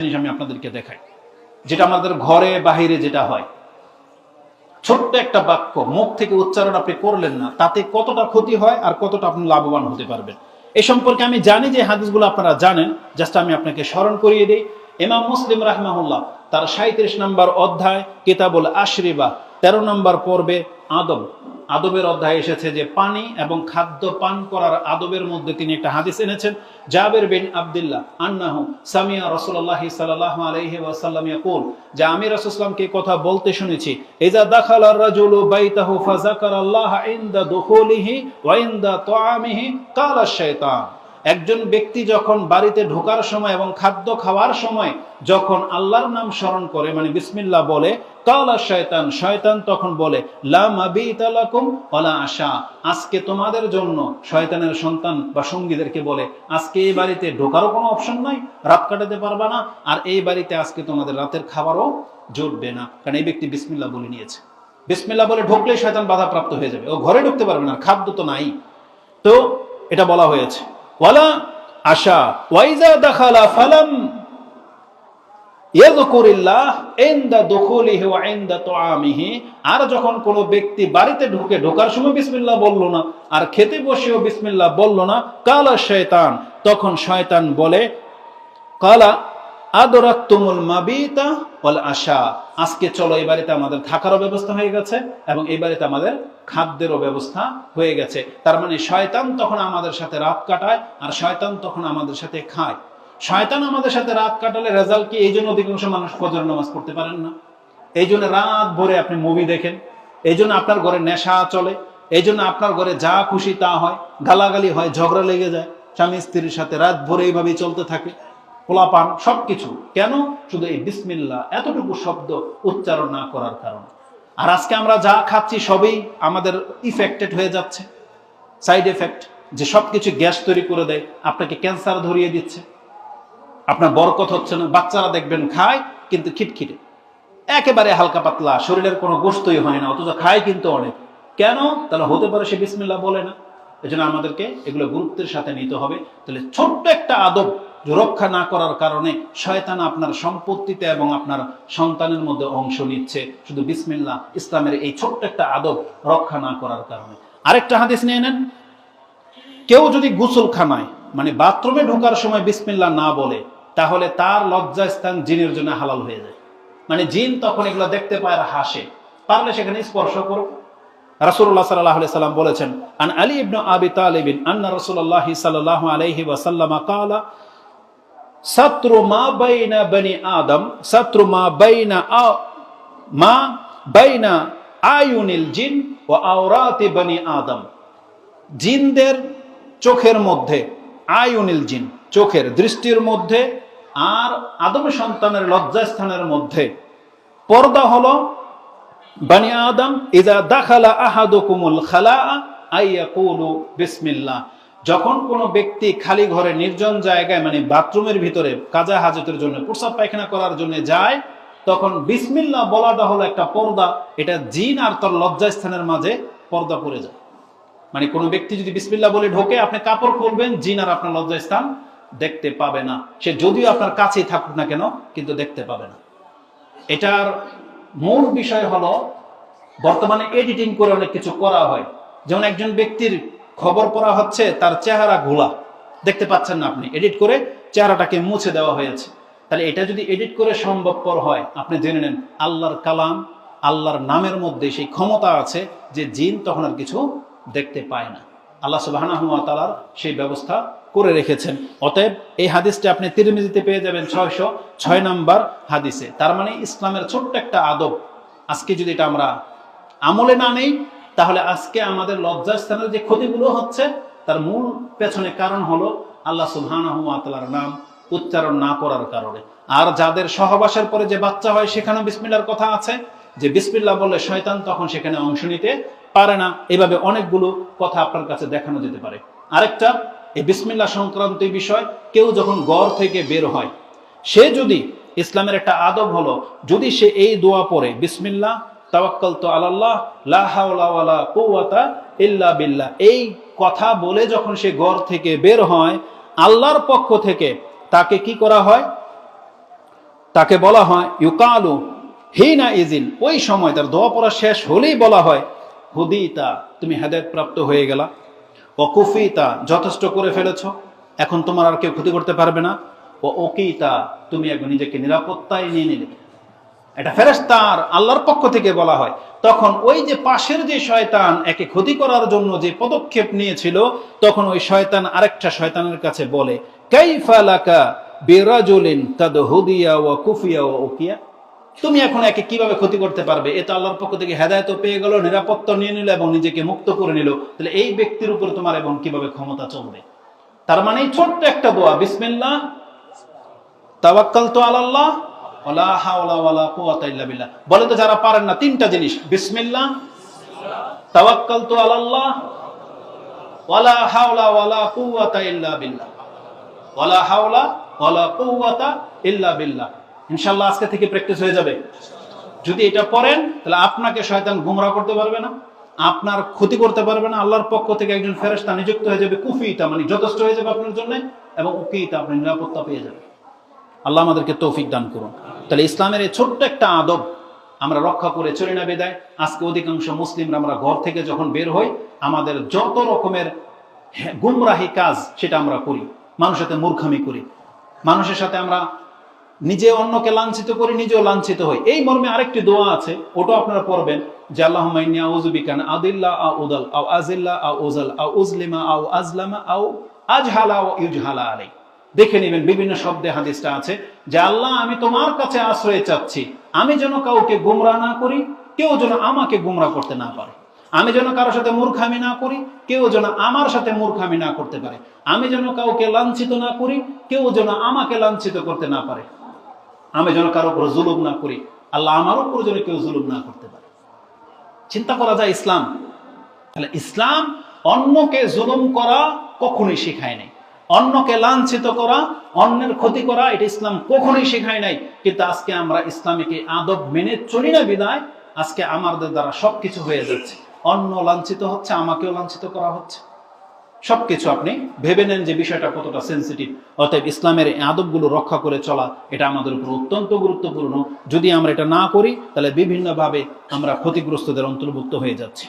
জিনিস আমি আপনাদেরকে দেখাই, যেটা আমাদের ঘরে বাহিরে যেটা হয়। ছোট্ট একটা বাক্য মুখ থেকে উচ্চারণ আপনি করলেন না, তাতে কতটা ক্ষতি হয় আর কতটা আপনি লাভবান হতে পারবেন। এই সম্পর্কে আমি জানি যে হাদিসগুলো আপনারা জানেন, জাস্ট আমি আপনাকে স্মরণ করিয়ে দিই। ইমাম মুসলিম রাহিমাহুল্লাহ তার 37 নম্বর অধ্যায় কিতাবুল আশরিবা 13 নম্বর পর্বে আদবের অধ্যায় এসেছে যে পানি এবং খাদ্য পান করার আদবের মধ্যে তিনি একটা হাদিস এনেছেন। জাবের বিন আব্দুল্লাহ আন্নাহু সামিয়া রাসূলুল্লাহ সাল্লাল্লাহু আলাইহি ওয়াসাল্লাম ইয়াকুল, যে আমি রাসূলুল্লাহকে কথা বলতে শুনেছি, ইজা দাখালার রাজুলু বাইতাহু ফাযাকারাল্লাহ ইনদা দুখুলিহি ওয়া ইনদা তুআমিহি ক্বালা শাইতান। একজন ব্যক্তি যখন বাড়িতে ঢোকার সময় এবং খাদ্য খাওয়ার সময় যখন আল্লাহর নাম স্মরণ করে, মানে বিসমিল্লাহ বলে, কালা শয়তান, শয়তান তখন বলে, লা মাবিতা লাকুম ওয়ালা আশা, আজকে তোমাদের জন্য, শয়তানের সন্তান বা সঙ্গীদেরকে বলে, আজকে এই বাড়িতে ঢোকারও কোনো অপশন নাই, রাত কাটাতে পারবা না, আর এই বাড়িতে আজকে তোমাদের রাতের খাবারও জুটবে না, কারণ এই ব্যক্তি বিসমিল্লাহ বলে নিয়েছে। বিসমিল্লাহ বলে ঢুকলে শয়তান বাধাপ্রাপ্ত হয়ে যাবে, ও ঘরে ঢুকতে পারবে না, খাদ্য তো নাই। তো এটা বলা হয়েছে। ওয়ালা আশা ওয়াইজা দাখালা ফালাম ইয়াযকুরিল্লাহ ইনদা দুখুলিহি ওয়া ইনদা তুআমিহি, আর যখন কোনো ব্যক্তি বাড়িতে ঢোকার সময় বিসমিল্লাহ বলল না আর খেতে বসেও বিসমিল্লাহ বলল না, কালা শয়তান, তখন শয়তান বলে, কালা আদরাকতুমুল মাবিতা ওয়াল আশা, আজকে চলো এই বাড়িতে আমাদের থাকারও ব্যবস্থা হয়ে গেছে এবং এই বাড়িতে আমাদের খাদ্যেরও ব্যবস্থা হয়ে গেছে। তার মানে শয়তান তখন আমাদের সাথে রাত কাটায় আর শয়তান তখন আমাদের সাথে খায়। শয়তান আমাদের সাথে রাত কাটালে রেজাল্ট কি? এই জন্য অধিকাংশ মানুষ ফজর নামাজ পড়তে পারেন না, এই জন্য রাত ভরে আপনি মুভি দেখেন, এই জন্য আপনার ঘরে নেশা চলে, এই জন্য আপনার ঘরে যা খুশি তা হয়, গালাগালি হয়, ঝগড়া লেগে যায় স্বামী স্ত্রীর সাথে, রাত ভরে এইভাবেই চলতে থাকে, পোলাপান সবকিছু। কেন? শুধু এই বিসমিল্লাহ এতটুকু শব্দ উচ্চারণ না করার কারণে। আর আজকে আমরা যা খাচ্ছি সবই আমাদের ইফেক্টেড হয়ে যাচ্ছে, সাইড এফেক্ট, যে সবকিছু গ্যাস তৈরি করে দেয়, আপনাকে ক্যান্সার ধরিয়ে দিচ্ছে, আপনার বরকত হচ্ছে না। বাচ্চারা দেখবেন খায় কিন্তু খিটখিটে, একেবারে হালকা পাতলা, শরীরের কোনো গোশতই হয় না, অথচ খায় কিন্তু অনেক। কেন? তাহলে হতে পারে সে বিসমিল্লাহ বলে না। এই জন্য আমাদেরকে এগুলো গুরুত্বের সাথে নিতে হবে। তাহলে ছোট্ট একটা আদব রক্ষা না করার কারণে শয়তান আপনার সম্পত্তিতে এবং আপনার সন্তানের মধ্যে অংশ নিচ্ছে, শুধু বিসমিল্লাহ ইসলামের এই ছোট্ট একটা আদব রক্ষা না করার কারণে। আরেকটা হাদিস নিয়ে নেন, কেউ যদি গোসলখানায় মানে বাথরুমে ঢোকার সময় বিসমিল্লাহ না বলে, তাহলে তার লজ্জাস্থান জিনের জন্য হালাল হয়ে যায়। মানে জিন তখন এগুলো দেখতে পায় আর হাসে, পারলে সেখানে স্পর্শ করো। রাসূলুল্লাহ সাল্লাল্লাহু আলাইহি সাল্লাম বলেছেন, আন আলী ইবনে আবি তালিব আন্না রাসূলুল্লাহ সাল্লাল্লাহু আলাইহি ওয়াসাল্লাম ক্বালা সাতরু মা বাইনা বনি আদম, সাতরু মা বাইনা আয়ুনিল জিন ওয়া আওরাতি বনি আদম, জিনদের চোখের মধ্যে, আয়ুনিল জিন চোখের দৃষ্টির মধ্যে, আর আদম সন্তানের লজ্জাস্থানের মধ্যে পর্দা হলো বনি আদম ইজা দাখালা আহাদুকুমুল খালাআ আইয়াকুলু বিসমিল্লাহ, যখন কোনো ব্যক্তি খালি ঘরে নির্জন জায়গায় মানে বাথরুমের ভিতরে কাজা হাজতের জন্য, প্রস্রাব পায়খানা করার জন্য যায়, তখন বিসমিল্লাহ বলাটা হলো একটা পর্দা। এটা জিন আর তার লজ্জাস্থানের মাঝে পর্দা পড়ে যায়। মানে কোনো ব্যক্তি যদি বিসমিল্লাহ বলে ঢোকে, আপনি কাপড় খুলবেন, জিন আর আপনার লজ্জাস্থান দেখতে পাবে না, সে যদিও আপনার কাছেই থাকুক না কেন, কিন্তু দেখতে পাবে না। এটার মূল বিষয় হলো, বর্তমানে এডিটিং করে অনেক কিছু করা হয়। যেমন একজন ব্যক্তির খবর পড়া হচ্ছে, তার চেহারা ঘোলা, দেখতে পাচ্ছেন না আপনি, এডিট করে চেহারাটাকে মুছে দেওয়া হয়েছে। তাহলে এটা যদি এডিট করে সম্ভবপর হয়, আপনি জেনে নেন আল্লাহর কালাম, আল্লাহর নামের মধ্যে সেই ক্ষমতা আছে যে জিন তখন আর কিছু দেখতে পায় না। আল্লাহ সুবহানাহু ওয়া তাআলার সেই ব্যবস্থা করে রেখেছেন। অতএব এই হাদিসটি আপনি তিরমিজিতে পেয়ে যাবেন 606 নম্বর হাদিসে। তার মানে ইসলামের ছোট্ট একটা আদব, আজকে যদি এটা আমরা আমলে না নেই, তাহলে আজকে আমাদের লজ্জাস্থানের যে ক্ষতিগুলো হচ্ছে, তার মূল পেছনে কারণ হলো আল্লাহ সুবহানাহু ওয়া তাআলার নাম উচ্চারণ না করার কারণে। আর যাদের সহবাসের পরে যে বাচ্চা হয়, সেখানেও বিসমিল্লাহর কথা আছে, যে বিসমিল্লাহ বললে শয়তান তখন সেখানে অংশ নিতে পারে না। এভাবে অনেকগুলো কথা আপনার কাছে দেখানো যেতে পারে। আরেকটা, এই বিসমিল্লাহ সংক্রান্ত বিষয়, কেউ যখন ঘর থেকে বের হয়, সে যদি, ইসলামের একটা আদব হলো, যদি সে এই দোয়া পড়ে, বিসমিল্লাহ তাওয়াক্কালতু আলাল্লাহ লা হাওলা ওয়ালা কুওয়াতা ইল্লা বিল্লাহ, এই কথা বলে যখন সে ঘর থেকে বের হয়, আল্লাহর পক্ষ থেকে তাকে কি করা হয়? তাকে বলা হয় ইউকালু হিনা ইজিন, ওই সময় তার দোয়া পড়া শেষ হলেই বলা হয় হুদিতা, তুমি হেদায়েত প্রাপ্ত হয়ে গেলা, ও কুফিতা, যথেষ্ট করে ফেলেছ, এখন তোমার আর কেউ ক্ষতি করতে পারবে না, ও ওকিতা, তুমি একবার নিজেকে নিরাপত্তায় নিয়ে নিলে। এটা ফেরেশতার আল্লাহর পক্ষ থেকে বলা হয়। তখন ওই যে পাশের যে শয়তান একে ক্ষতি করার জন্য যে পদক্ষেপ নিয়েছিল, তখন ওই শয়তান আরেকটা শয়তানের কাছে বলে কাইফা লাকা বিরাজুলিন কাদ হুদিয়া ওয়া কুফিয়া ওয়া উকিয়া, তুমি এখন একে কিভাবে ক্ষতি করতে পারবে? এ তো আল্লাহর পক্ষ থেকে হেদায়েতও পেয়ে গেল, নিরাপত্তা নিয়ে নিল এবং নিজেকে মুক্ত করে নিল, তাহলে এই ব্যক্তির উপর তোমার এবং কিভাবে ক্ষমতা চলবে? তার মানে ছোট্ট একটা দোয়া, বিসমিল্লাহ তাওয়াক্কালতু আলাল্লাহ ওয়ালা হাওলা ওয়ালা কুওয়াতা ইল্লা বিল্লাহ। বলে তো যারা পারেন না, তিনটা জিনিস, বিসমিল্লাহ, তাওয়াক্কালতু আলাল্লাহ, ওয়ালা হাওলা ওয়ালা কুওয়াতা ইল্লা বিল্লাহ, ওয়ালা হাওলা ওয়ালা কুওয়াতা ইল্লা বিল্লাহ। ইনশাআল্লাহ আজকে থেকে প্র্যাকটিস হয়ে যাবে। যদি এটা পড়েন তাহলে আপনাকে শয়তান গুমরাহ করতে পারবে না, আপনার ক্ষতি করতে পারবে না। আল্লাহর পক্ষ থেকে একজন ফেরেশতা নিযুক্ত হয়ে যাবে, কুফিতা মানে যথেষ্ট হয়ে যাবে আপনার জন্য, এবং উকিতা, আপনি নিরাপত্তা পেয়ে যাবেন। আল্লাহ আমাদেরকে তৌফিক দান করুন। তাহলে ইসলামের এই ছোট্ট একটা আদব আমরা রক্ষা করে চলি না বিদায় আজকে অধিকাংশ মুসলিমরা আমরা ঘর থেকে যখন বের হই, আমাদের যত রকমের গুমরাহি কাজ সেটা আমরা করি, মানুষের সাথে মূর্খামি করি, মানুষের সাথে আমরা নিজে অন্যকে লাঞ্ছিত করি, নিজেও লাঞ্ছিত হই। এই মর্মে আরেকটি দোয়া আছে, ওটা আপনারা পড়বেন যে আল্লাহুম্মা ইন্নী আউযু বিকা আন আদিল্লা আও উদাল আও আজিল্লা আও উজাল আও উজলিমা আও আজলামা আও আজহালা ও ইউজহালা আলাই। দেখে নেবেন বিভিন্ন শব্দে হাদিসটা আছে যে আল্লাহ আমি তোমার কাছে আশ্রয় চাচ্ছি, আমি যেন কাউকে গুমরাহ না করি, কেউ যেন আমাকে গুমরাহ করতে না পারে, আমি যেন কারোর সাথে মূর্খামি না করি, কেউ যেন আমার সাথে মূর্খামি না করতে পারে, আমি যেন কাউকে লাঞ্ছিত না করি, কেউ যেন আমাকে লাঞ্ছিত করতে না পারে, আমি যেন কারো উপর জুলুম না করি, আল্লাহ আমার উপর যেন কেউ জুলুম না করতে পারে। চিন্তা করা যায় ইসলাম, তাহলে ইসলাম অন্যকে জুলুম করা কখনোই শেখায় নাই, অন্যকে লাঞ্ছিত করা, অন্যের ক্ষতি করা, এটা ইসলাম কখনোই শেখায় নাই। কিন্তু আজকে আমরা ইসলামিক আদব মেনে চলি না বিদায় আজকে আমাদের দ্বারা সবকিছু হয়ে যাচ্ছে, অন্য লাঞ্ছিত হচ্ছে, আমাকেও লাঞ্ছিত করা হচ্ছে, সবকিছু। আপনি ভেবে নেন যে বিষয়টা কতটা সেন্সিটিভ। অতএব ইসলামের এই আদবগুলো রক্ষা করে চলা এটা আমাদের উপর অত্যন্ত গুরুত্বপূর্ণ। যদি আমরা এটা না করি তাহলে বিভিন্নভাবে আমরা ক্ষতিগ্রস্তদের অন্তর্ভুক্ত হয়ে যাচ্ছি।